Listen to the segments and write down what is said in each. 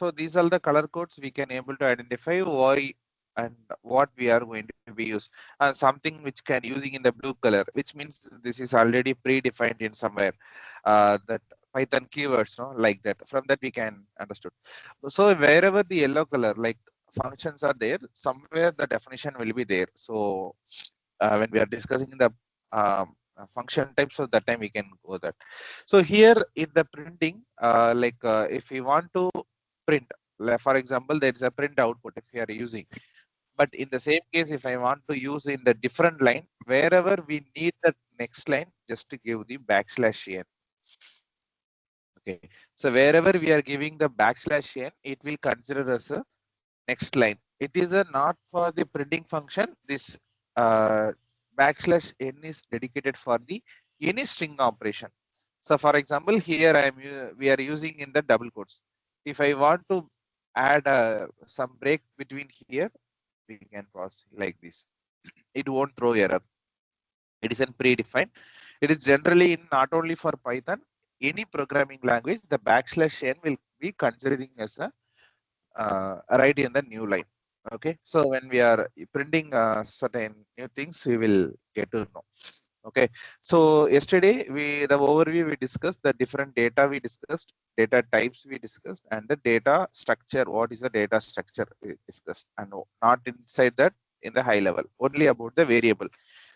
So these are the color codes we can able to identify why and what we are going to be used. Something which can using in the blue color, which means this is already predefined in somewhere. That Python keywords, no, like that. From that we can understood. So wherever the yellow color, like functions are there, somewhere the definition will be there. So when we are discussing the function types, so that time we can go that. So here in the printing, if we want to print, like for example, there is a print output if we are using. But in the same case, if I want to use in the different line, wherever we need the next line, just to give the \n. Okay. So wherever we are giving the \n, it will consider as a next line. It is a not for the printing function. This uh, \n is dedicated for the any string operation. So for example, here we are using in the double quotes. If I want to add some break between here, we can pause like this. It won't throw error. It isn't predefined. It is generally in not only for Python, any programming language, the \n will be considering as a right in the new line. Okay, so when we are printing certain new things, we will get to know. Okay, so yesterday the overview we discussed, the different data we discussed, data types we discussed, and the data structure. What is the data structure we discussed, and not inside that in the high level, only about the variable.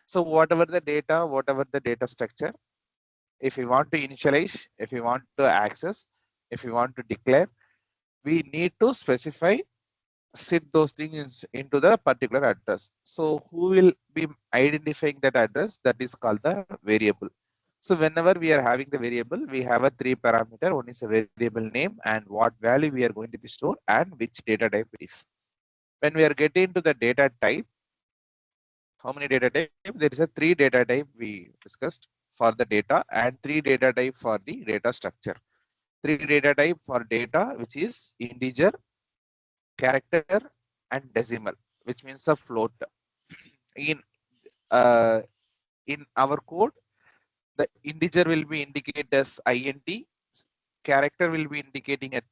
So whatever the data structure, if we want to initialize, if we want to access, if we want to declare, we need to specify, set those things into the particular address. So who will be identifying that address? That is called the variable. So whenever we are having the variable, we have a 3 parameter. One is a variable name and what value we are going to be stored and which data type it is. When we are getting to the data type, how many data type? There is a 3 data type we discussed for the data and 3 data type for the data structure. 3 data type for data, which is integer, character, and decimal, which means a float. In uh, in our code, the integer will be indicated as int, character will be indicating as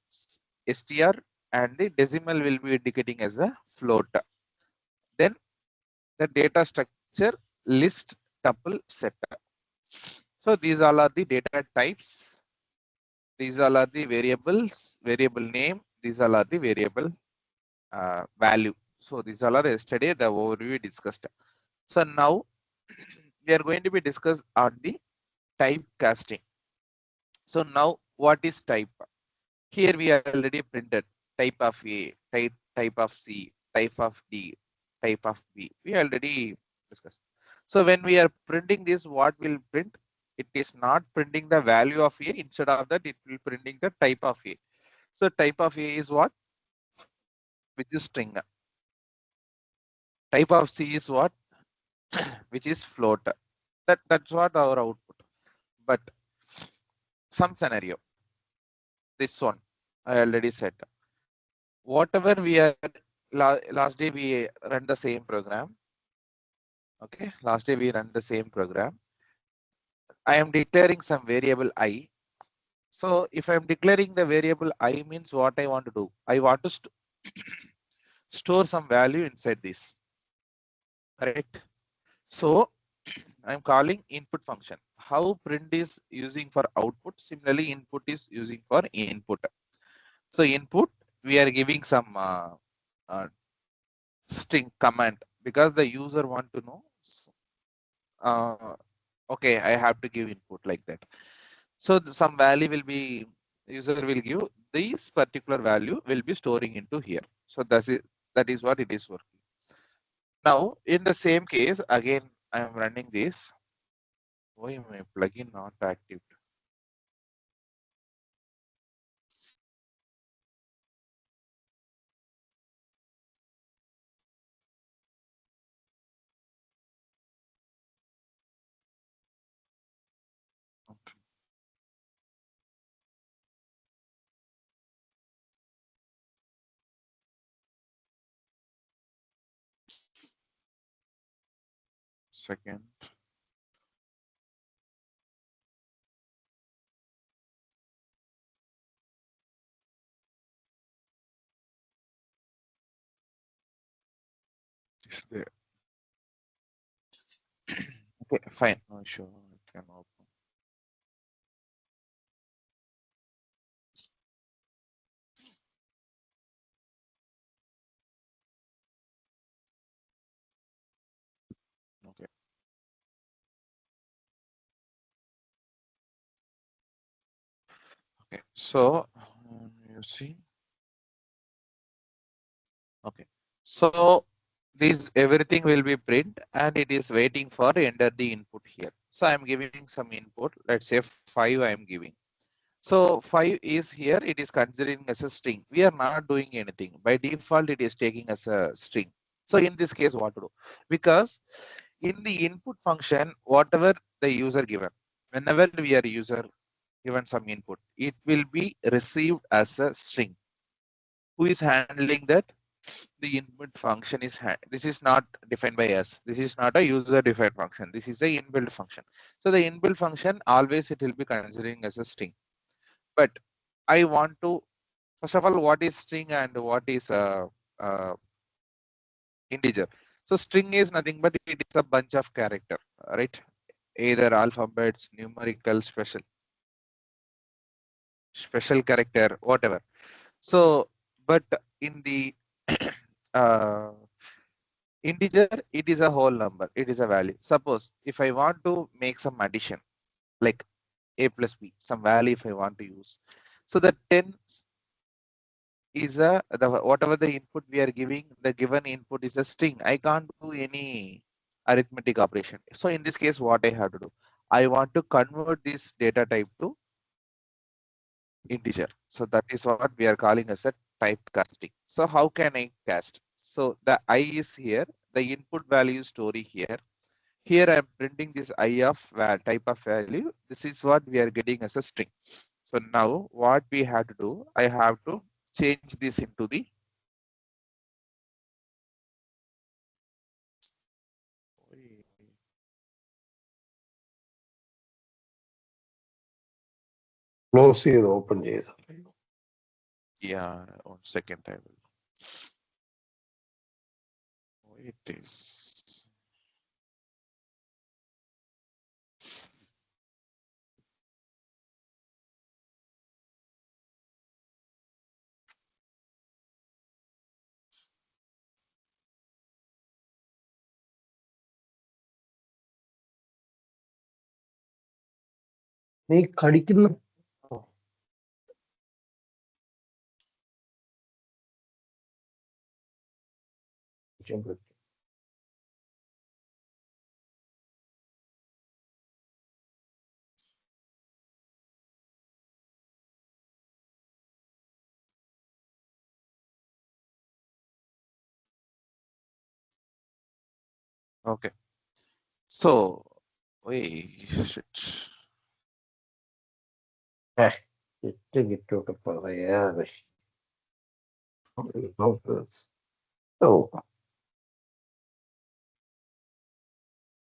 str, and the decimal will be indicating as a float. Then the data structure, list, tuple, set. So these all are the data types. These all are the variables, variable name. These all are the variable value. So these all are yesterday the overview we discussed. So now we are going to be discussed on the typecasting. So now what is type? Here we already printed type of A, type of C, type of D, type of B. We already discussed. So when we are printing this, what will print? It is not printing the value of A. Instead of that, it will printing the type of A. So type of A is what? Which is string. Type of C is what? Which is float. That's what our output. But some scenario, this one I already said. Whatever we are last day we run the same program. Okay, last day we run the same program. I am declaring some variable I. So if I am declaring the variable I means what I want to do? I want to store some value inside this. Correct. So I'm calling input function. How print is using for output? Similarly, input is using for input. So input, we are giving some uh, string command because the user want to know. Okay, I have to give input like that. So some value will be, user will give, this particular value will be storing into here. So that is what it is working. Now in the same case, again I am running this. Why my plugin not active? Okay. Second. Yeah. Okay, fine. No issue. I can open. Okay. Okay. So you see. Okay. So this everything will be print and it is waiting for enter the input here. So I'm giving some input. Let's say 5 I am giving. So 5 is here. It is considering as a string. We are not doing anything. By default, it is taking as a string. So in this case, what to do? Because in the input function, whatever the user given, whenever we are user given some input, it will be received as a string. Who is handling that? The input function is this is not defined by us. This is not a user defined function. This is a inbuilt function. So the inbuilt function always it will be considering as a string. But I want to first of all, what is string and what is integer? So string is nothing but it is a bunch of character, right? Either alphabets, numerical, special character, whatever. So, but in the uh, integer, it is a whole number. It is a value. Suppose if I want to make some addition, like a plus b, some value if I want to use. So the 10 is whatever the input we are giving, the given input is a string. I can't do any arithmetic operation. So in this case, what I have to do? I want to convert this data type to integer. So that is what we are calling as a type casting. So how can I cast? So the I is here, the input value story here. Here I'm printing this I of type of value. This is what we are getting as a string. So now what we have to do, I have to change this into the Close ചെയ്ത് open ചെയ്ത്. yeah, 1 second I will. It is നീ കടിക്കുന്ന okay. So wait, shit. ഇട്ട് കിട്ടോട്ട് പറയാതെ. So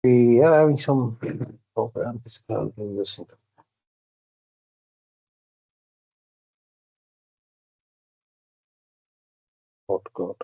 we are having some program difficulty in this. Code.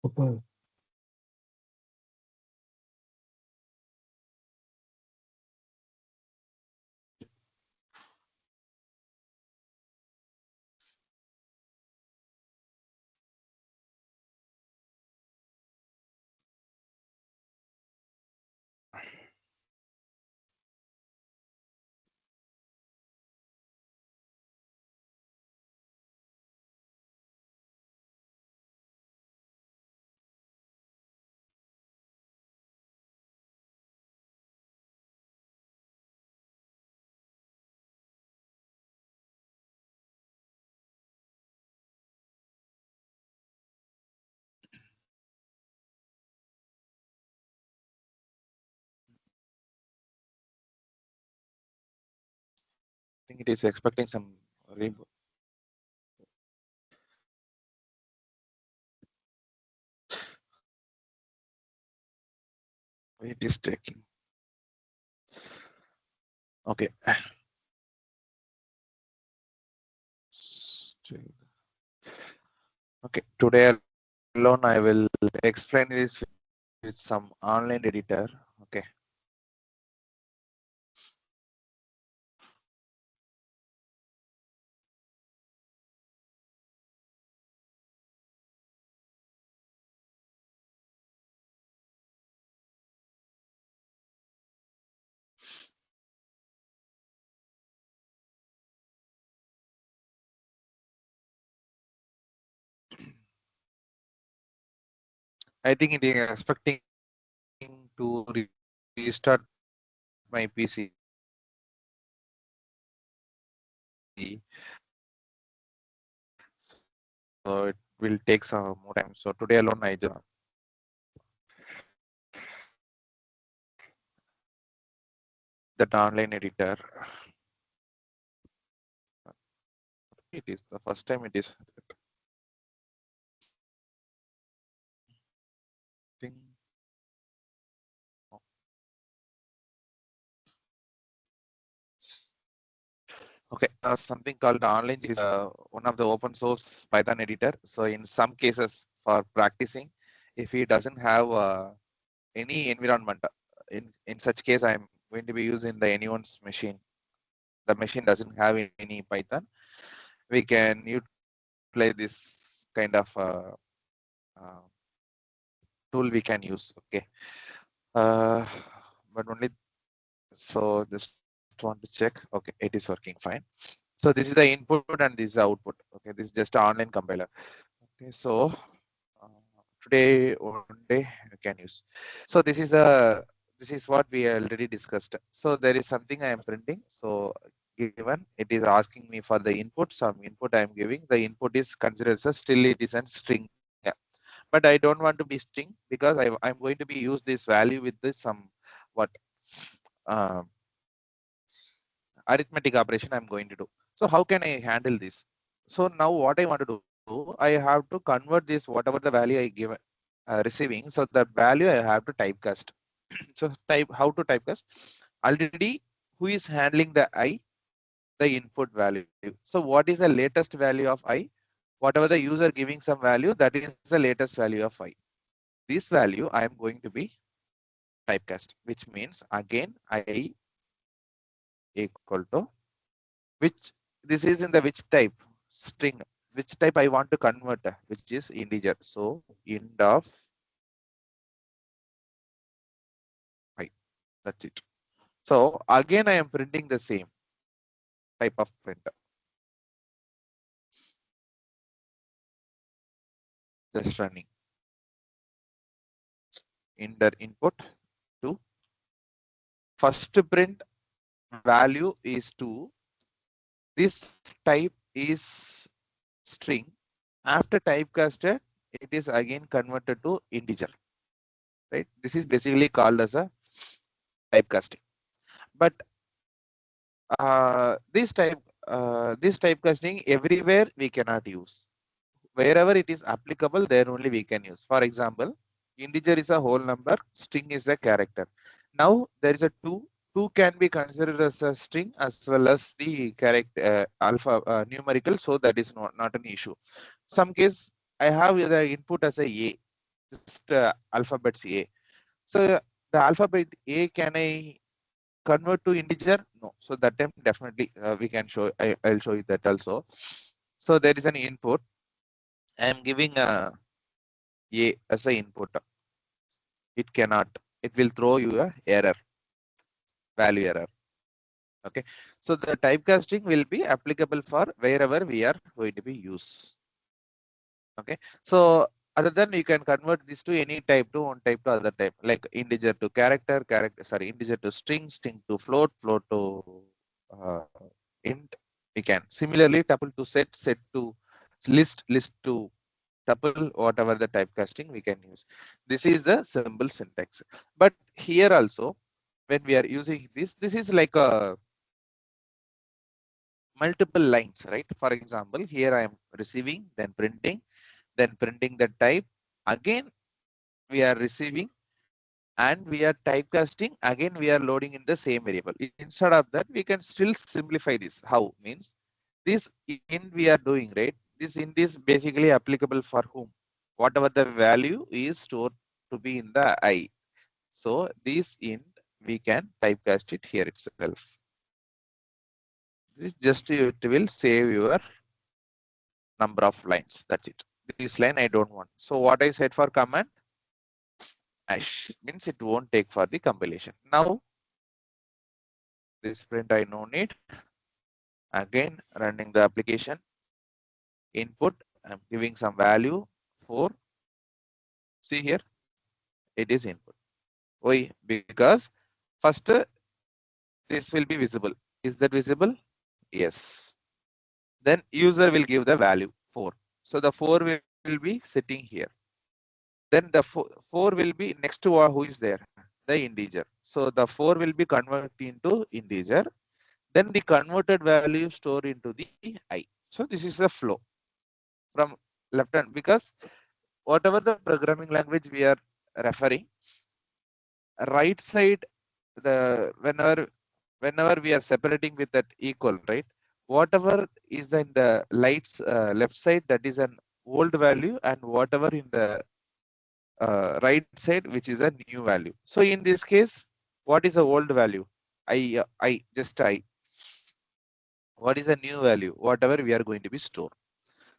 I think it is expecting some reboot. It is taking. Okay. Okay. Today alone, I will explain this with some online editor. Okay. I think it is expecting to restart my PC. So it will take some more time. So today alone, I just that online editor. It is the first time it is. Thing. Okay, something called online is one of the open source Python editor. So in some cases for practicing, if he doesn't have any environment, in such case, I'm going to be using the anyone's machine. The machine doesn't have any Python. We can utilize this kind of uh, tool we can use. Okay, uh, but only so just want to check. Okay, it is working fine. So this is the input and this is the output. Okay, this is just an online compiler. Okay, so uh, today one day you can use. So this is what we already discussed. So there is something I am printing. So given it is asking me for the input, some input I am giving. The input is considered as still it is a string. Yeah. But I don't want to be string because I'm going to be use this value with this some what uh, arithmetic operation I'm going to do. So how can I handle this? So now what I want to do, I have to convert this whatever the value I give receiving. So the value I have to typecast. So type how to typecast. Already who is handling the I? The input value. So what is the latest value of I? Whatever the user giving some value, that is the latest value of I. This value I am going to be typecast, which means again I equal to which this is in the which type string, which type I want to convert, which is integer. So end of I. That's it. So again I am printing the same type of print, just running enter input to first print value is 2. This type is string. After typecasted, it is again converted to integer. Right? This is basically called as a typecasting. But this typecasting everywhere we cannot use. Wherever it is applicable, there only we can use. For example, integer is a whole number, string is a character. Now there is a 2. 2 can be considered as a string as well as the character alpha numerical, so that is not an issue. Some case I have the input as a just alphabets A. So the alphabet A, can I convert to integer? No. So that time definitely we can show. I'll show you that also. So there is an input. I am giving a as a input. It cannot. It will throw you a error, value error. Okay. So the typecasting will be applicable for wherever we are going to be use. Okay. So other than you can convert this to any type to one type to other type, like integer to character, integer to string, string to float, float to uh, int. We can similarly tuple to set, set to list, list to tuple, whatever the typecasting we can use. This is the symbol syntax. But here also, when we are using this is like a multiple lines, right? For example, here I am receiving, then printing the type. Again, we are receiving, and we are typecasting, again we are loading in the same variable. Instead of that, we can still simplify this. How? Means this int we are doing, right? This int is basically applicable for whom? Whatever the value is stored to be in the I. So this int we can typecast it here itself. This just it will save your number of lines. That's it. This line I don't want. So what I said for command, ash means it won't take for the compilation. Now this print I no need. Again running the application input. I'm giving some value for, see here, it is input. Why? Because first this will be visible. Is that visible? Yes. Then user will give the value 4. So the 4 will be sitting here. Then the 4 will be next to who is there? The integer. So the 4 will be converted into integer. Then the converted value stored into the I. So this is the flow from left hand, because whatever the programming language we are referring, right side, the whenever we are separating with that equal, right? Whatever is in the lights left side, that is an old value, and whatever in the right side, which is a new value. So in this case, what is the old value? I just I. What is a new value? Whatever we are going to be store.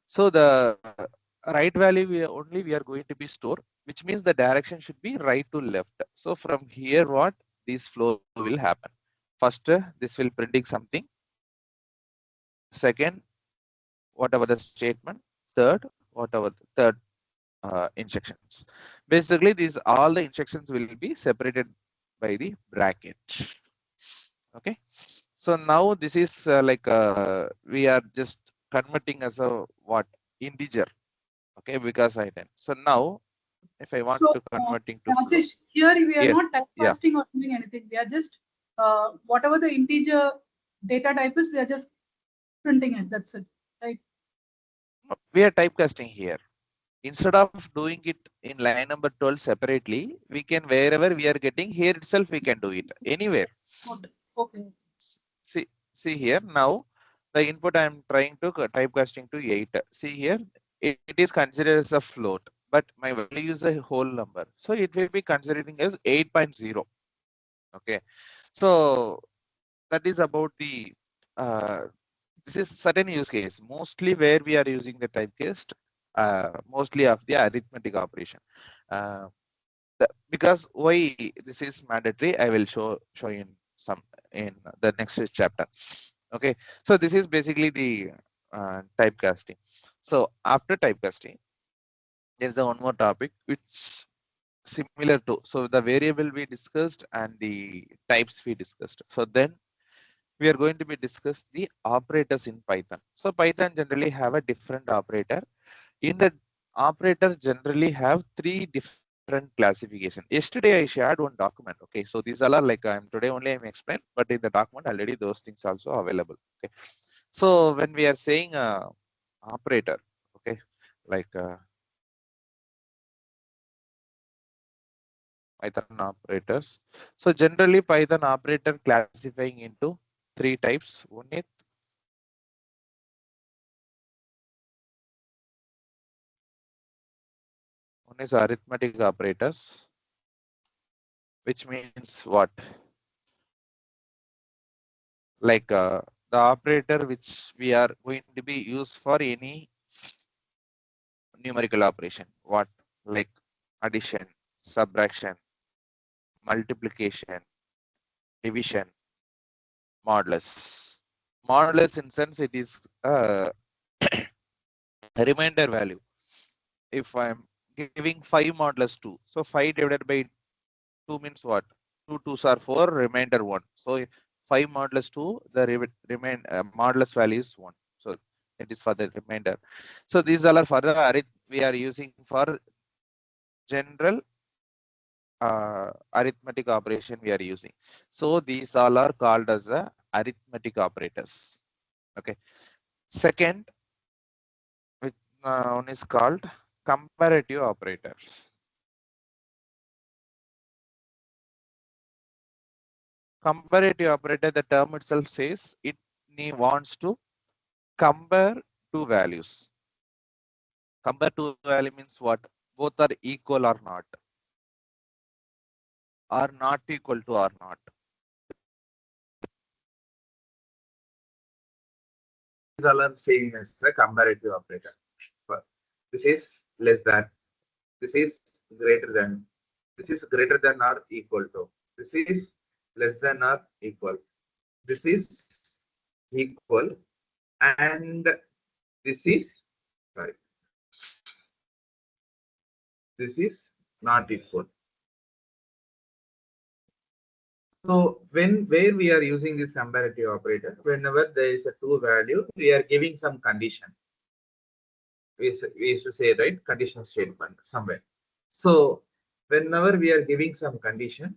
So the right value we are going to be store, which means the direction should be right to left. So from here, what this flow will happen? First, this will printing something. Second, whatever the statement. Third, whatever the third instructions. Basically, these all the instructions will be separated by the bracket. Okay. So now this is we are just converting as a what, integer. Okay, because I did. So now if I want So, to converting to flow, Rajesh, here we are yes, not yeah, typecasting or doing anything. We are just whatever the integer data type is, we are just printing it. That's it, right? we are typecasting here. Instead of doing it in line number 12 separately, we can, wherever we are getting here itself, we can do it anywhere. Okay. Okay. See, see here now, the input I am trying to typecasting to 8. See here, it is considered as a float, but my value is a whole number. So it will be considering as 8.0. Okay. So that is about the, this is certain use case, mostly where we are using the typecast, mostly of the arithmetic operation. Uh, because why this is mandatory, I will show you in some in the next chapter. Okay, so this is basically the typecasting. So after typecasting, there's a one more topic which similar to, so the variable we discussed and the types we discussed. So then we are going to be discuss the operators in Python. So Python generally have a different operator. In the operator generally have three different classification. Yesterday I shared one document. Okay, so these all are like I'm today only I'm explained, but in the document already those things also available. Okay, so when we are saying operator, okay, like Python operators. So generally Python operator classifying into three types. One is arithmetic operators, which means what? Like the operator which we are going to be used for any numerical operation. What? Like addition, subtraction, multiplication, division, modulus. Modulus in sense it is a remainder value. If I'm giving 5 modulus 2, so 5 divided by 2 means what? 2 2s are 4, remainder 1. So 5 modulus 2, the remain modulus value is 1. So it is for the remainder. So these all are for the we are using for general arithmetic operation we are using. So these all are called as arithmetic operators. Okay. Second, which one is called comparative operators. Comparative operator, the term itself says it wants to compare two values. Compare two value means what? Both are equal or not equal to or not. These all I'm saying as a comparative operator. But this is less than, this is greater than, this is greater than or equal to, this is less than or equal, this is equal, and this is, sorry, this is not equal. So where we are using this comparative operator, whenever there is a true value, we are giving some condition. We used to say, right, conditional statement somewhere. So whenever we are giving some condition,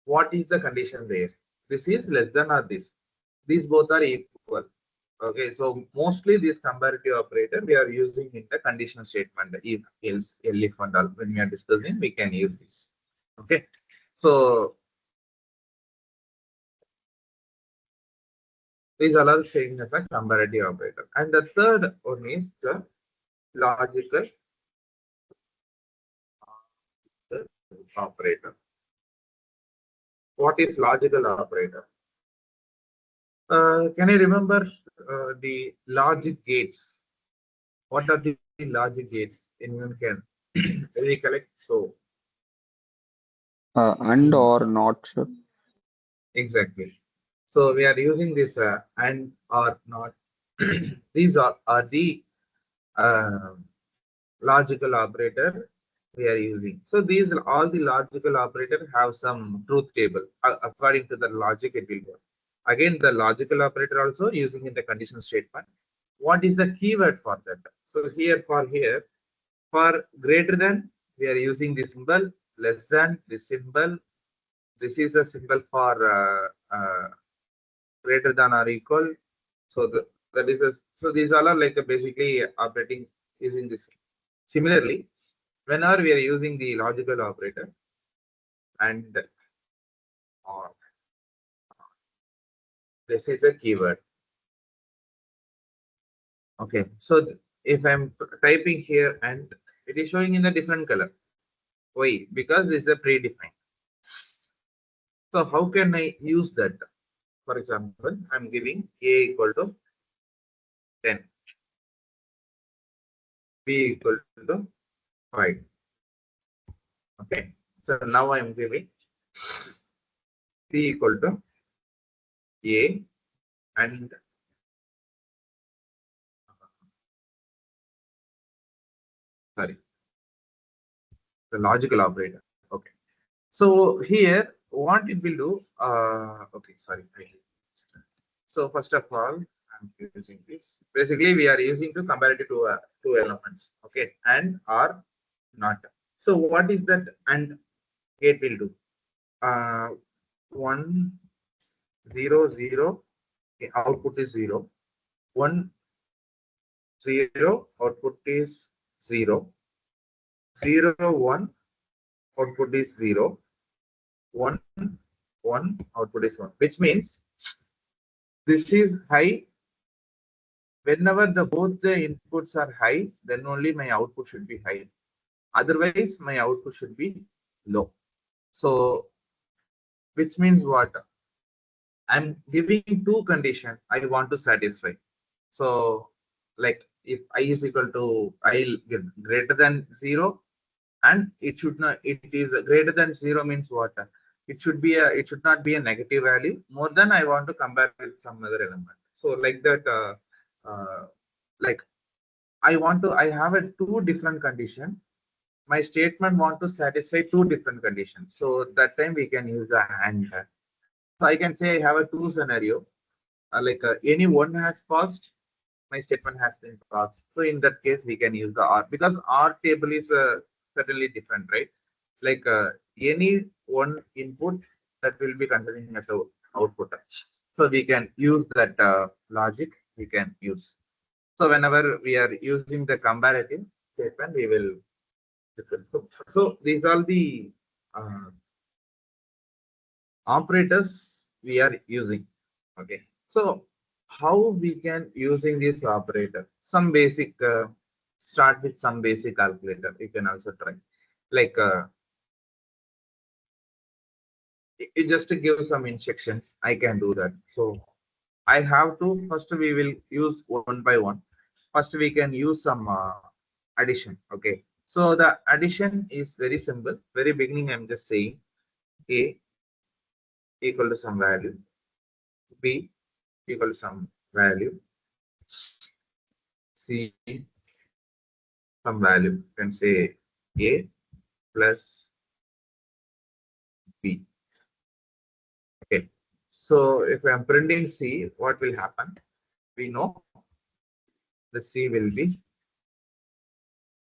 what is the condition there? This is less than or this. These both are equal. Okay, so mostly this comparative operator we are using in the conditional statement, if, else, if, and all. When we are discussing, we can use this. Okay, so these are all saying as a comparative operator. And the third one is the logical operator. What is logical operator? Can you remember the logic gates? What are the logic gates? Anyone can recollect? So And or not, sir. exactly. So we are using this and or not. These are the uh, logical operator we are using. So these all the logical operator have some truth table. According to the logic, it will go. Again, the logical operator also using in the conditional statement. What is the keyword for that? So here for greater than, we are using the symbol, less than this symbol. This is a symbol for greater than or equal. So that is a, so these all are like basically operating using this. Similarly, whenever we are using the logical operator and or, this is a keyword. Okay, so if I'm typing here and it is showing in a different color. Why? Because this is a predefined. So how can I use that? For example, I'm giving a equal to 10, b equal to 5. Okay, so now I'm giving c equal to a and sorry, the logical operator. Okay, so here what it will do, okay, sorry. So first of all, I'm using this. Basically, we are using to compare it to two elements, okay, and or not. So what is that and gate will do? 1 0 0, okay, output is 0. 1 0, output is 0. 0 1, output is 0. 1 1, output is 1, which means this is high. Whenever both the inputs are high, then only my output should be high. Otherwise, my output should be low. So, which means what? I'm giving two conditions I want to satisfy. So, like if I is equal to I greater than 0, and it should not, it is greater than 0 means what? It should be a, it should not be a negative value more than I want to compare with some other element. So like that, like I have a two different condition. My statement want to satisfy two different conditions. So that time we can use the and. So I can say I have a two scenario. Any one has passed, my statement has been passed. So in that case, we can use the R, because R table is certainly different, right? Any one input that will be considering as a output. So we can use that logic. We can use. So whenever we are using the comparative statement, we will different. So these are the uh, operators we are using. Okay, so how we can using this operator? Some basic start with some basic calculator. You can also try, like it just to give some instructions. I can do that. So I have to first we will use one by one. First we can use some addition. Okay, so the addition is very simple. Very beginning I'm just saying a equal to some value, b equal to some value, c some value. You can say a plus b. Okay, so if I'm printing c, what will happen? We know the c will be,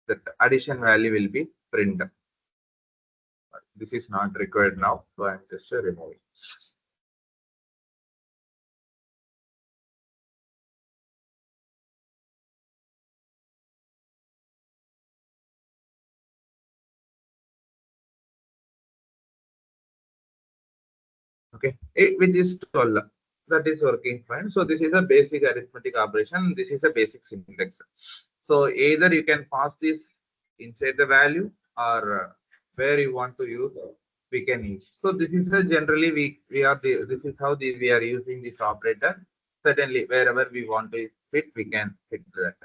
the addition value will be printed. This is not required now, so I'm just removing. Okay, which is 12. That is working fine. So this is a basic arithmetic operation. This is a basic syntax. So either you can pass this inside the value, or where you want to use, we can use. So this is a generally this is how we are using this operator. Certainly wherever we want to fit, we can fit that.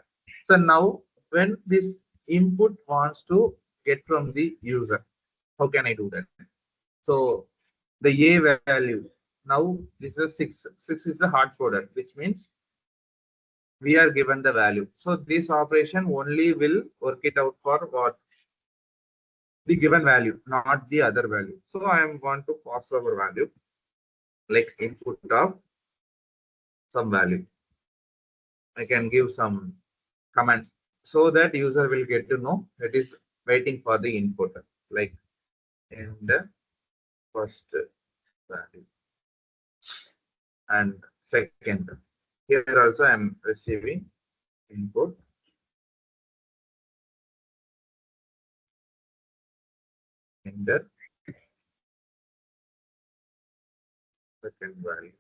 So now when this input wants to get from the user, how can I do that? So the a value, now this is 6. 6 is the hard coded, which means we are given the value. So this operation only will work it out for what? The given value, not the other value. So I am going to pass our value like input of some value. I can give some comments so that user will get to know that is waiting for the input, like in the first value and second. Here also I am receiving input in the second value.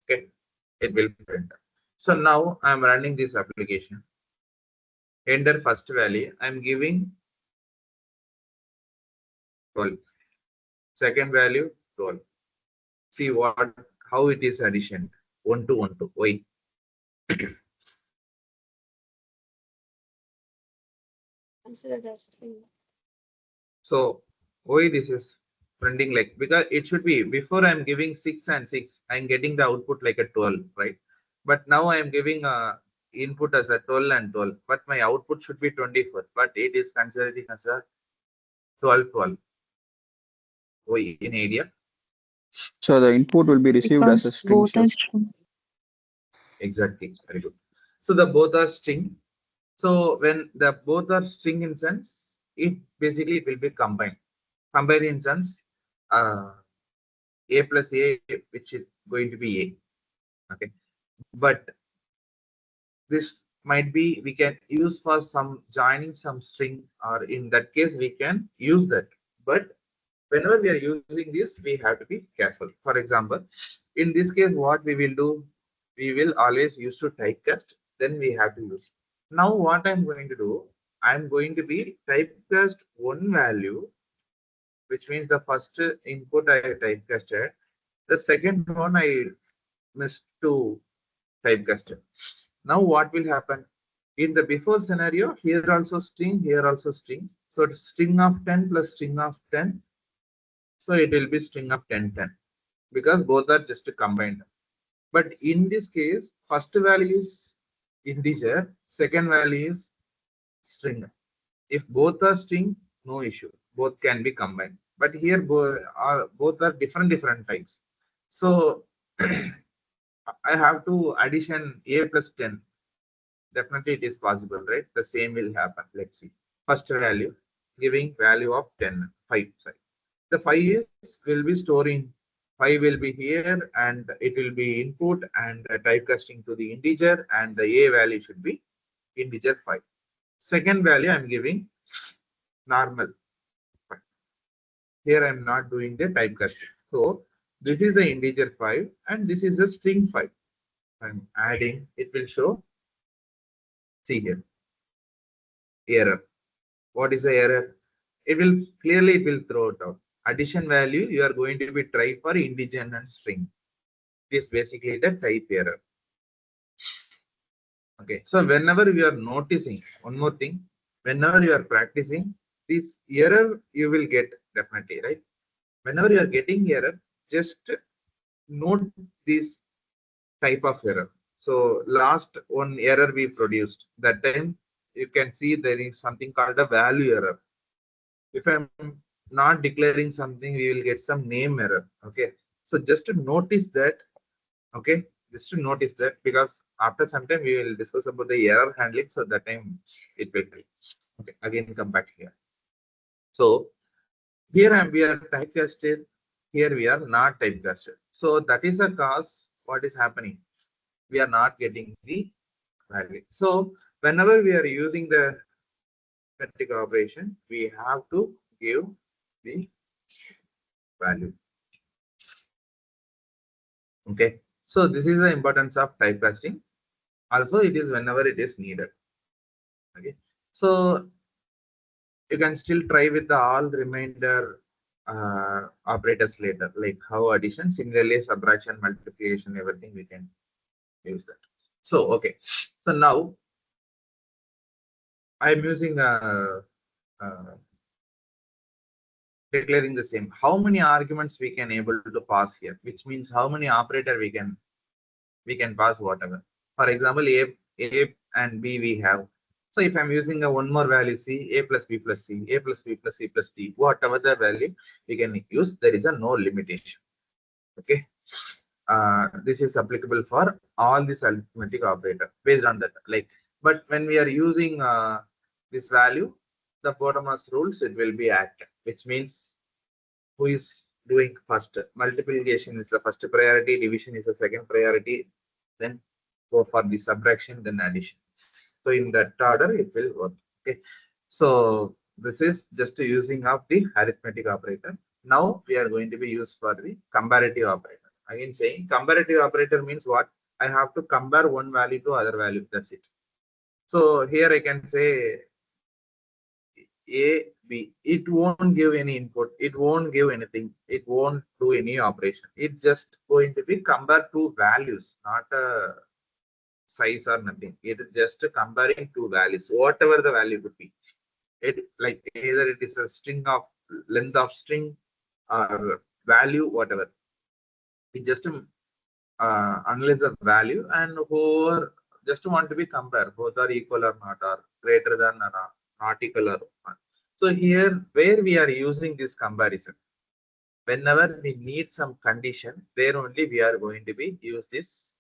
Okay, it will print. So now I'm running this application. Enter first value. I'm giving 12. Second value 12. See what, how it is addition. 1 to 1 to. Why? So why this is printing like, because it should be before I'm giving 6 and 6, I'm getting the output like a 12, right? But now I am giving a input as a 12 and 12, but my output should be 24, but it is considering as a 12 12. Why? Any idea? So the input will be received as a Because string both are should. string. Exactly. Very good. So the both are string. So when the both are string in sense, it basically will be combined. Combined in sense, a plus a, which is going to be a. Okay. But this might be, we can use for some joining some string, or in that case we can use that. But whenever we are using this, we have to be careful. For example, in this case, what we will do, we will always use to typecast, then we have to use. Now what I'm going to do, I'm going to be typecast one value, which means the first input I typecasted, the second one I missed to typecast it. Now what will happen? In the before scenario, here also string, here also string. So it's string of 10 plus string of 10. So it will be string of 10 10, because both are just combined. But in this case, first value is integer, second value is string. If both are string, no issue. Both can be combined. But here both are different types. So I have to addition a plus 10. Definitely it is possible, right? The same will happen. Let's see. First value giving value of 10, 5. Sorry. The 5 is will be storing. 5 will be here and it will be input and typecasting to the integer, and the a value should be integer 5. Second value I'm giving normal 5. Here I'm not doing the typecasting. So this is the integer 5 and this is the string 5. I'm adding, it will show, see here, error. What is the error? It will clearly it will throw it out. Addition value you are going to be try for integer and string. This is basically the type error. Okay, so whenever you are noticing one more thing, whenever you are practicing this error, you will get definitely right. Whenever you are getting error, just note this type of error. So last one error we produced that time, you can see there is something called a value error. If I'm not declaring something, we will get some name error. Okay, so just to notice that. Okay, just to notice that, because after some time we will discuss about the error handling, so that time it will help. Okay, again come back here. So here we are typecasted, here we are not typecasted. So that is a cause what is happening. We are not getting the value. So whenever we are using the arithmetic operation, we have to give the value. Okay, so this is the importance of typecasting. Also, it is whenever it is needed. Okay, so you can still try with the all remainder operators later, like how addition, similarly subtraction, multiplication, everything we can use that. So okay, so now I'm using declaring the same. How many arguments we can able to pass here, which means how many operator we can pass whatever. For example, a and b we have. So if I'm using a one more value c, a plus b plus c, a plus b plus c plus d, whatever the value we can use, there is a no limitation. Okay, this is applicable for all this arithmetic operator based on that. Like, but when we are using this value, the bottommost rules it will be act, which means who is doing first. Multiplication is the first priority, division is the second priority, then go for the subtraction, then addition. So in that order it will work. Okay, so this is just using of the arithmetic operator. Now we are going to be used for the comparative operator. Again saying comparative operator means what? I have to compare one value to other value, that's it. So here I can say a, B, it won't give any input, it won't give anything, it won't do any operation. It just going to be compare two values, not a size or nothing. It is just comparing two values, whatever the value could be. It like either it is a string of length of string or value, whatever. It just analyze the value and whoever just want to be compared, both are equal or not, or greater than or not equal or not. So here where we are using this comparison, whenever we need some condition, there only we are going to be use this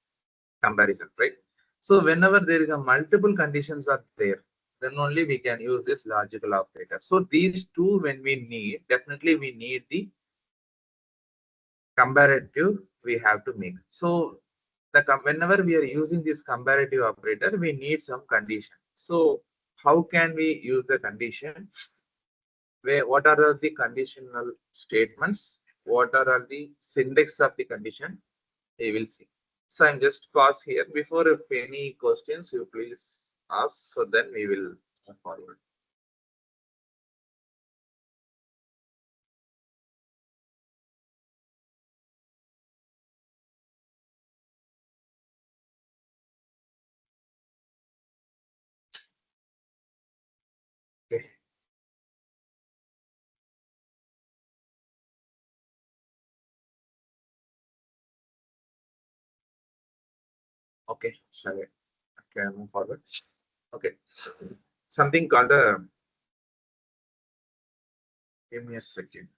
comparison, right? So whenever there is a multiple conditions are there, then only we can use this logical operator. So these two, when we need, definitely we need the comparative we have to make. So whenever we are using this comparative operator, we need some condition. So how can we use the condition? What are the conditional statements? What are the syntax of the condition? We will see. So I'm just pause here. Before, if any questions, you please ask. So then we will move forward. Okay. Okay. Shall I? Okay, move forward. Okay. Something called a. Give me a second.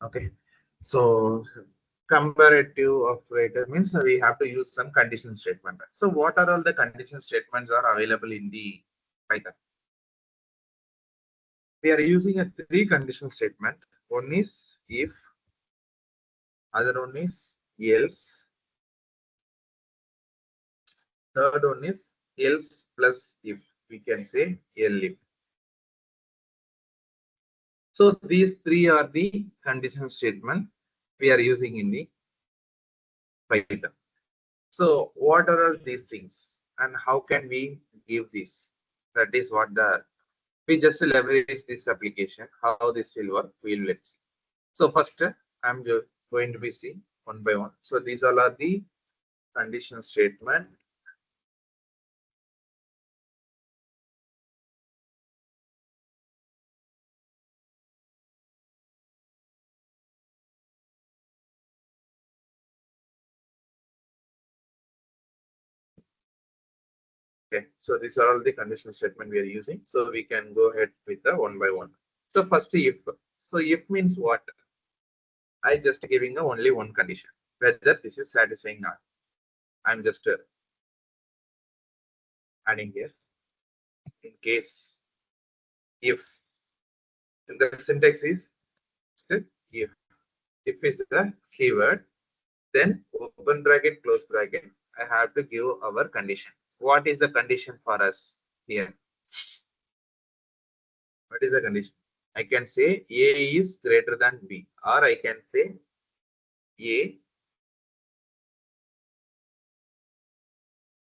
Okay. So comparative operator means we have to use some condition statement. So what are all the condition statements are available in the Python? We are using a three condition statement. One is if, Other one is else. Third one is else plus if. We can say elif. So these three are the condition statement we are using in the Python. So what are all these things and how can we give this? That is what we just leverage this application. How this will work, we'll let's see. So first I'm going to be seeing one by one. So these all are the condition statement. Okay, so these are all the conditional statement we are using. So we can go ahead with the one by one. So first if. So if means what? I just giving a only one condition, whether this is satisfying or not. I'm just adding here in case if. The syntax is if. If is the keyword, then open bracket, close bracket, I have to give our condition. What is the condition for us here? What is the condition? I can say A is greater than B, or I can say A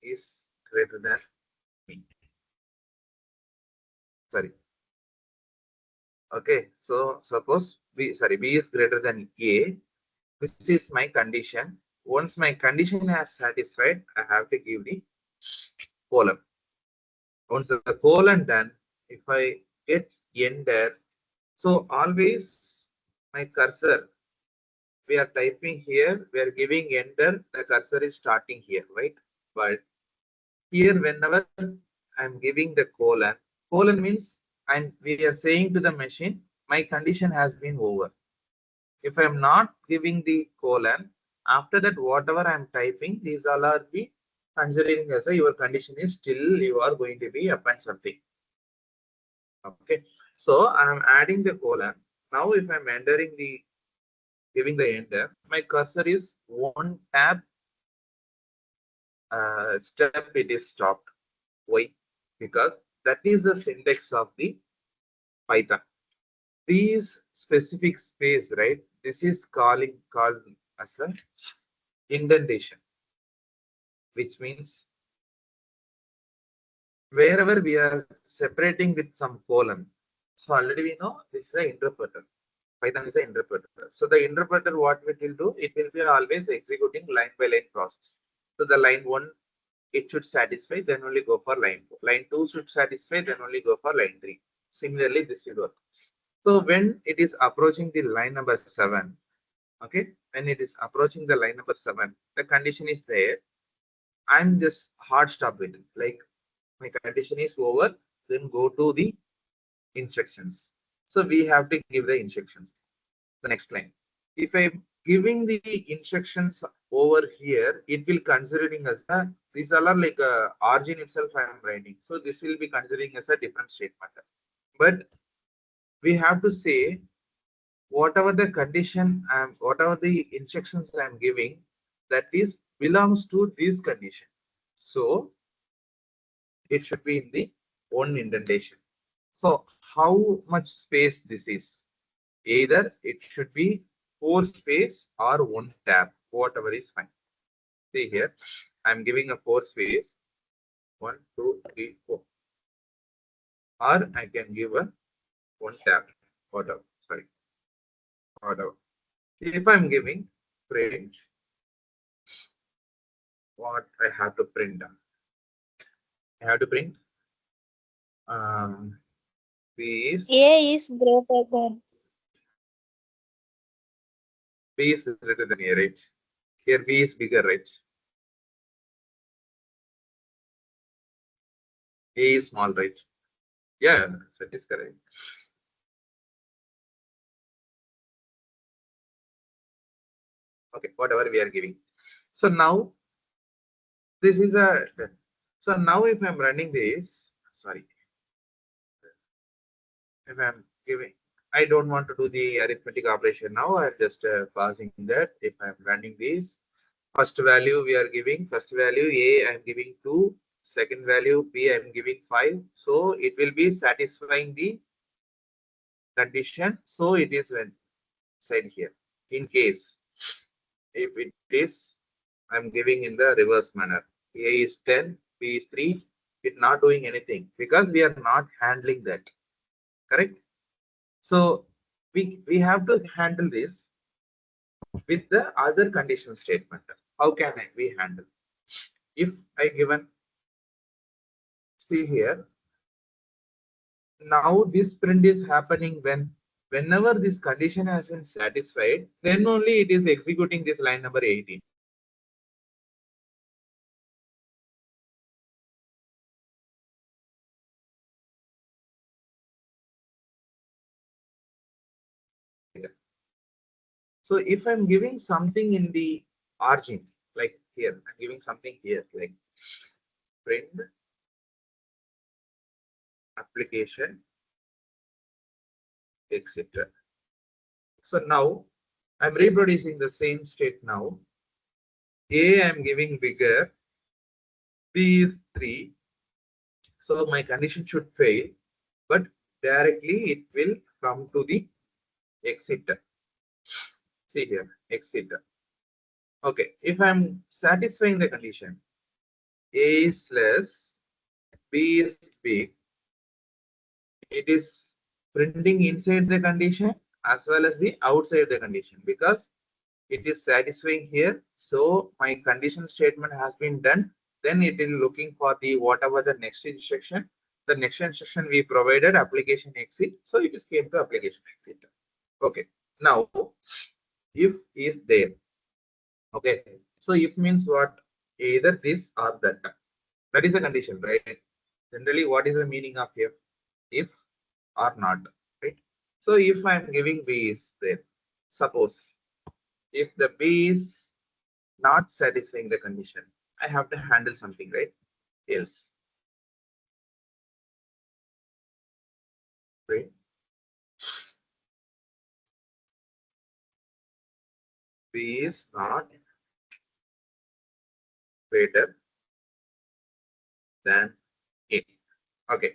is greater than B. Sorry. Okay, so suppose B is greater than A. This is my condition. Once my condition has satisfied, I have to give the column. Once the colon done, if I get enter, so always my cursor, we are typing here, we are giving enter, the cursor is starting here, right? But here, whenever I'm giving the colon means we are saying to the machine, my condition has been over. If I'm not giving the colon, after that, whatever I'm typing, these all are be considering as your condition is still you are going to be append something. Okay, so I'm adding the colon. Now, if I'm entering the giving the enter, my cursor is one tab step it is stopped. Why? Because that is the syntax of the Python. These specific space, right? This is called as a indentation, which means wherever we are separating with some colon. So already we know this is an interpreter. Python is an interpreter. So the interpreter, what it will do, it will be always executing line by line process. So the line 1, it should satisfy, then only go for line 2. Line 2 should satisfy, then only go for line 3. Similarly, this will work. So when it is approaching the line number 7, okay, when it is approaching the line number 7, the condition is there. I'm just hard stop it. Like my condition is over, then go to the instructions. So we have to give the instructions. The next line. If I'm giving the instructions over here, it will considering as a, these all are like a origin itself I am writing. So this will be considering as a different statement. But we have to say whatever the condition and whatever the instructions I am giving, that is belongs to this condition. So it should be in the one indentation. So how much space this is? Either it should be 4 space or 1 tab, whatever is fine. See here, I'm giving a 4 space, 1, 2, 3, 4, or I can give a 1 tab, whatever. Sorry, whatever. If I'm giving print, what I have to print? I have to print B A is greater than. is greater than A, right? Here B is bigger, right? A is small, right? Yeah, that is correct. Okay, whatever we are giving. So now this is a, so now if I'm running this, sorry, if I'm giving, I don't want to do the arithmetic operation now. I'm just passing that. If I'm running this, first value we are giving, first value A I'm giving 2, second value B I'm giving 5. So it will be satisfying the condition. So it is when said here. In case if it is, I'm giving in the reverse manner. A is 10, B is 3. It's not doing anything because we are not handling that. Correct? So we have to handle this with the other condition statement. How can we handle? If I given, see here, now this print is happening whenever this condition has been satisfied, then only it is executing this line number 18. So if I'm giving something in the origin, like here, I'm giving something here, like print application, etc. So now I'm reproducing the same state now. A I'm giving bigger, B is 3. So my condition should fail, but directly it will come to the exit. See here, exit. Okay, if I'm satisfying the condition, A is less, B is big, it is printing inside the condition as well as the outside the condition because it is satisfying here. So my condition statement has been done. Then it is looking for the whatever the next instruction. The next instruction we provided application exit. So it is came to application exit. Okay. Now if is there. Okay. So if means what? Either this or that. That is a condition, right? Generally, what is the meaning of here? If or not, right? So if I'm giving B is there, suppose if the B is not satisfying the condition, I have to handle something, right? Else, right? B is not greater than A. Okay,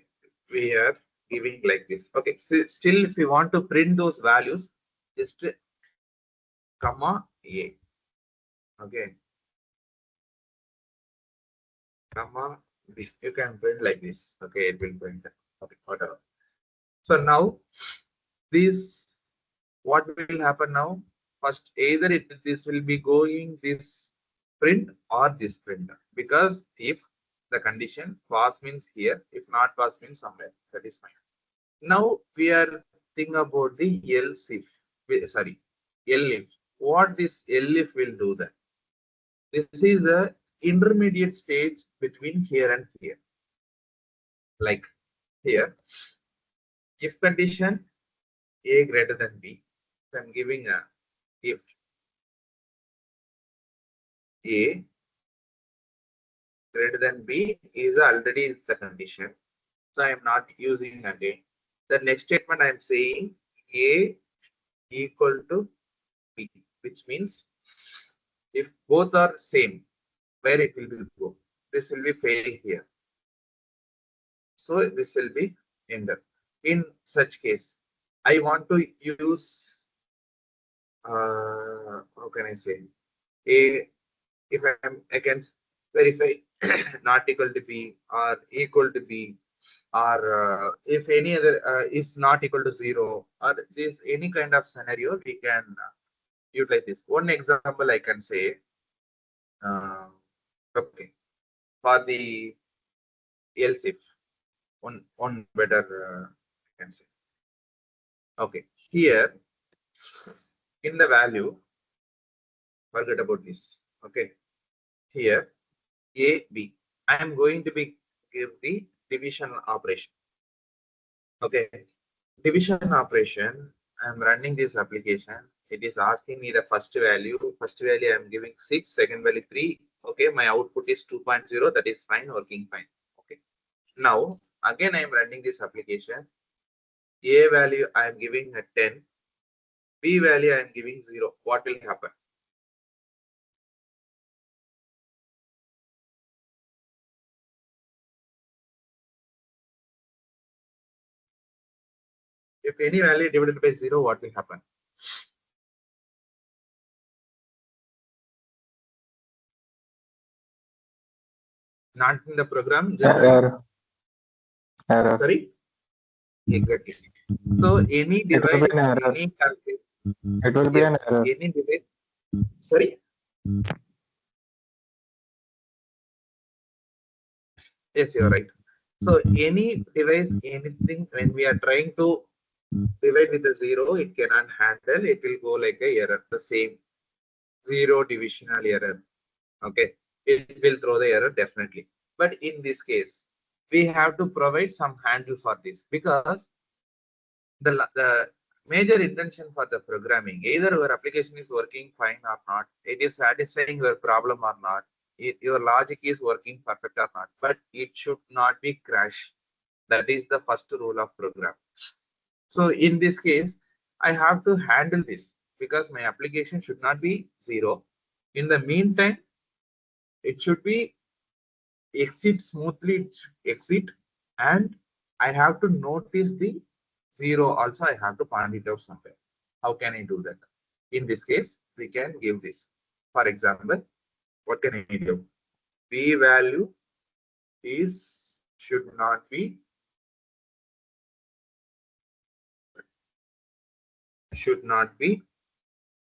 we are giving like this. Okay, so still if you want to print those values, just comma A. Okay, comma B. You can print like this. Okay, it will print. Okay, whatever. So now this, what will happen now? First, either this will be going this print or this print, because if the condition pass means here, if not pass means somewhere, that is fine. Now we are thinking about the else if, sorry, elif. What this elif will do then? This is a intermediate stage between here and here. Like here, if condition A greater than B, I'm giving a if A greater than B is already is the condition. So I am not using again. The next statement I am saying A equal to B, which means if both are same, where it will be go? This will be fail here. So this will be enter. In such case, I want to use how can I say A, if I can verify not equal to B or equal to B, or if any other is not equal to 0, or this any kind of scenario we can utilize this. One example I can say, okay, for the else if one better I can say, okay, here in the value, forget about this. Okay, here A B, I am going to be give the division operation. Okay, division operation. I'm running this application. It is asking me the first value. First value I'm giving 6, second value 3. Okay, my output is 2.0. That is fine, working fine. Okay. Now again I'm running this application. A value I am giving a 10, B value I am giving 0. What will happen? If any value divided by 0, what will happen? Not in the program, generally. Error. Error. Sorry? Exactly. So any It will be device, an error. any calculation, It will be an yes, error. any device. Sorry? Yes, you're right. So any device, anything, when we are trying to divide with a 0, it cannot handle, it will go like a error, the same 0 divisional error. Okay, it will throw the error definitely. But in this case, we have to provide some handle for this, because the major intention for the programming, either your application is working fine or not, it is satisfying your problem or not, your logic is working perfect or not, but it should not be crash. That is the first rule of program. So in this case, I have to handle this, because my application should not be 0. In the meantime, it should be exit smoothly, exit, and I have to notice the 0 also. I have to point it out somewhere. How can I do that? In this case, we can give this. For example, what can I do? B value is should not be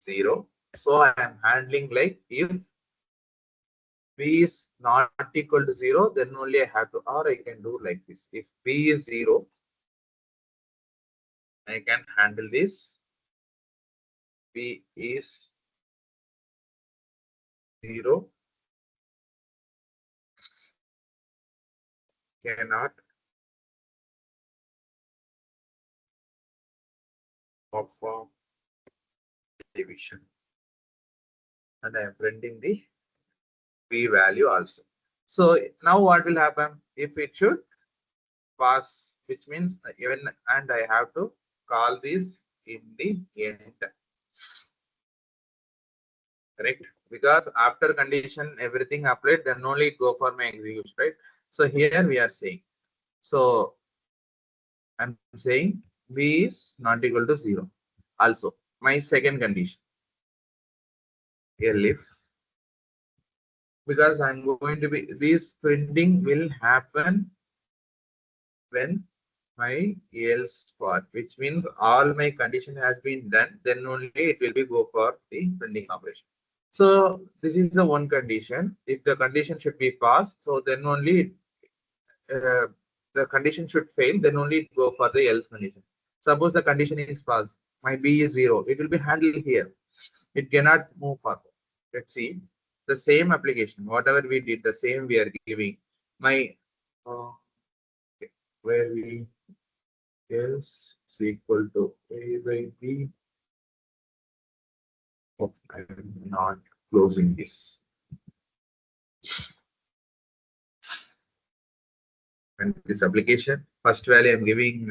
0. So I am handling like if B is not equal to 0, then only I have to, or I can do like this. If B is 0, I can handle this. B is 0, cannot perform division. And I am printing the B value also. So now what will happen? If it should pass, which means even, and I have to call this in the end. Correct? Because after condition everything applied, then only go for my execution, right? So here we are saying, so I'm saying B is not equal to 0. Also, my second condition, if, because I'm going to be, this printing will happen when my else part, which means all my condition has been done, then only it will be go for the printing operation. So this is the one condition. If the condition should be passed, so then only the condition should fail, then only it go for the else condition. Suppose the condition is false, my B is 0, it will be handled here. It cannot move forward. Let's see the same application, whatever we did, the same we are giving. My where we else is equal to A by B. Oh, I'm not closing this. And this application, first value I'm giving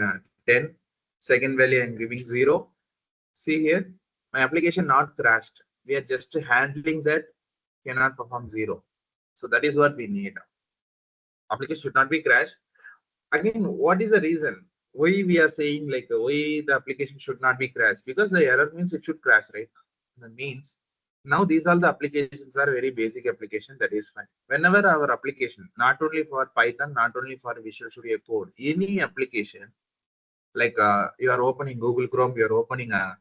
10, second value I'm giving 0. See here, my application not crashed. We are just handling that cannot perform 0. So that is what we need. Application should not be crashed. Again, what is the reason why we are saying like why the application should not be crashed? Because the error means it should crash, right? That means now these all the applications are very basic application, that is fine. Whenever our application, not only for Python, not only for Visual Studio Code, any application, like you are opening Google Chrome, you are opening a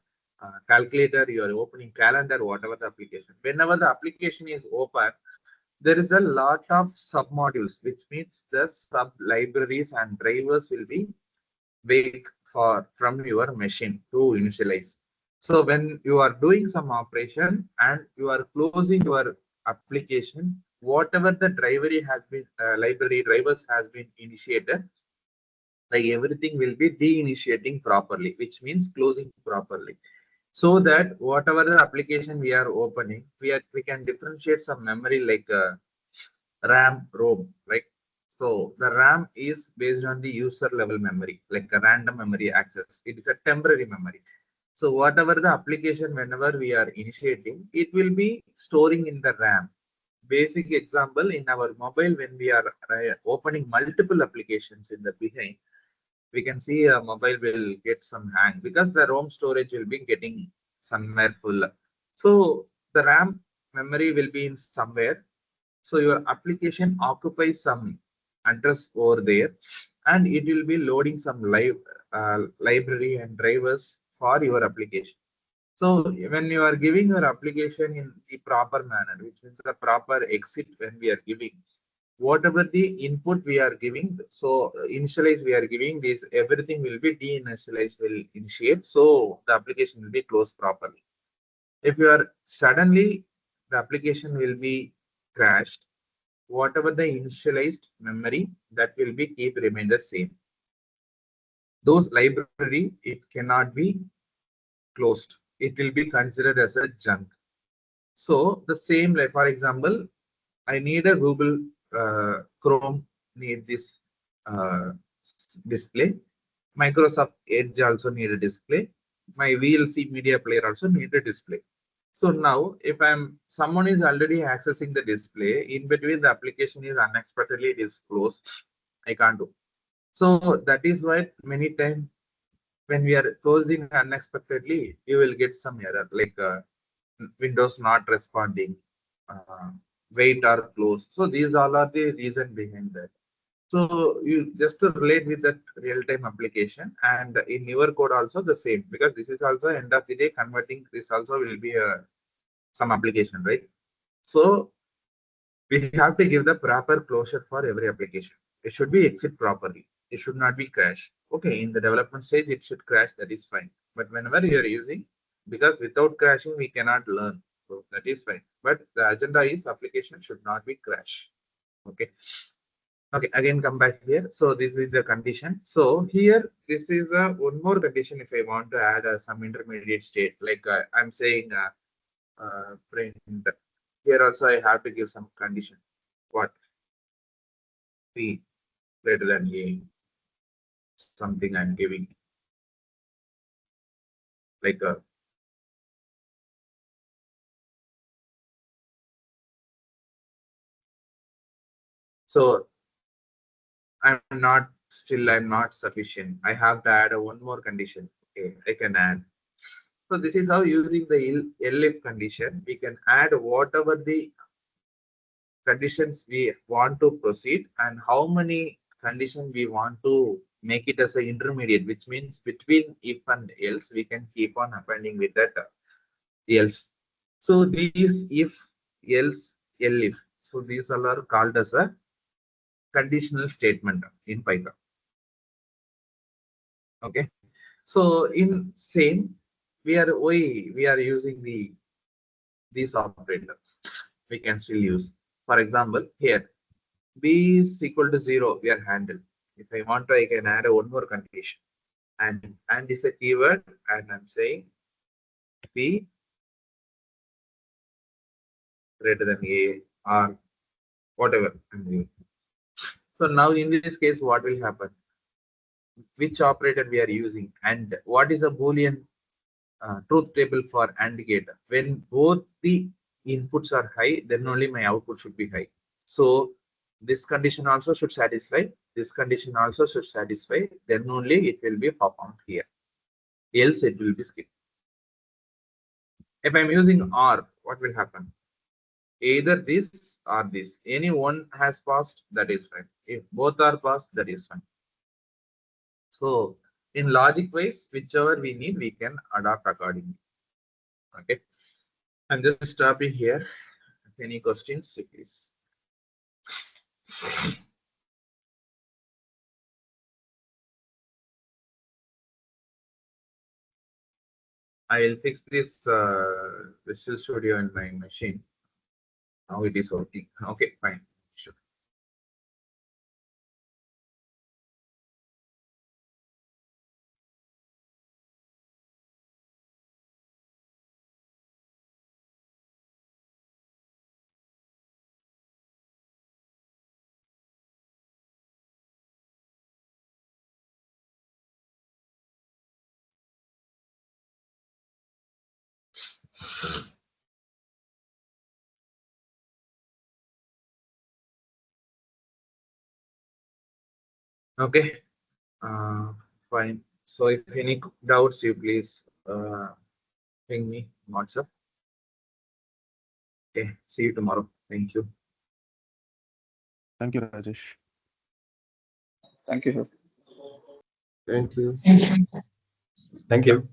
calculator, you are opening calendar, whatever the application, whenever the application is open, there is a lot of sub modules, which means the sub libraries and drivers will be big for from your machine to initialize. So when you are doing some operation and you are closing your application, whatever the driver has been library drivers has been initiated, like everything will be de-initiating properly, which means closing properly, so that whatever the application we are opening, we can differentiate some memory like RAM, ROM, right? So the RAM is based on the user level memory, like a random memory access. It is a temporary memory. So whatever the application, whenever we are initiating, it will be storing in the RAM. Basic example, in our mobile, when we are opening multiple applications in the behind, we can see a mobile will get some hang because the ROM storage will be getting somewhere full. So the RAM memory will be in somewhere. So your application occupies some address over there, and it will be loading some library and drivers for your application. So when you are giving your application in the proper manner, which means the proper exit when we are giving, whatever the input we are giving, so initialize we are giving this, everything will be deinitialized, will initiate. So the application will be closed properly. If you are suddenly, the application will be crashed, whatever the initialized memory, that will be keep remain the same. Those library, it cannot be closed. It will be considered as a junk. So the same, like for example, I need a Google Chrome need this display. Microsoft Edge also need a display. My VLC media player also need a display. So now, if someone is already accessing the display, in between the application is unexpectedly it is closed, I can't do. So that is why many times when we are closing unexpectedly, you will get some error like Windows not responding, uh, wait or close. So these all are the reason behind that. So you just to relate with that real-time application, and in your code also the same, because this is also end of the day converting, this also will be some application, right? So we have to give the proper closure for every application. It should be exit properly. It should not be crash. Okay, in the development stage, it should crash. That is fine. But whenever you are using, because without crashing, we cannot learn. So that is fine. But the agenda is application should not be crash. Okay. Okay, again come back here. So this is the condition. So here, this is one more condition if I want to add some intermediate state. Like I'm saying print. Here also I have to give some condition. What? B greater than A, something I'm giving, like a, so I'm not sufficient. I have to add one more condition. Okay, I can add. So this is how, using the elif condition, we can add whatever the conditions we want to proceed, and how many conditions we want to make it as an intermediate, which means between if and else, we can keep on appending with that else. So these if, else, elif. So these all are called as a conditional statement in Python. Okay. So in same, we are using these operators. We can still use. For example, here b is equal to 0. We are handled. If I want to, I can add one more condition. And is a keyword, and I'm saying b greater than a, or whatever I'm doing. So now in this case, what will happen? Which operator we are using, and what is a Boolean truth table for AND gate. When both the inputs are high, then only my output should be high. So this condition also should satisfy. This condition also should satisfy. Then only it will be performed here. Else it will be skipped. If I'm using OR, what will happen? Either this or this. Any one has passed, that is fine. If both are passed, that is fine. So in logic wise, whichever we need, we can adapt accordingly. Okay. I'm just stopping here. Any questions, please? I will fix this Visual Studio in my machine. Now it is working. Okay, fine. Sure. Okay, fine. So if any doubts, you please ping me on WhatsApp. Okay, see you tomorrow. Thank you. Thank you, Rajesh. Thank you, sir. Thank you. Thank you.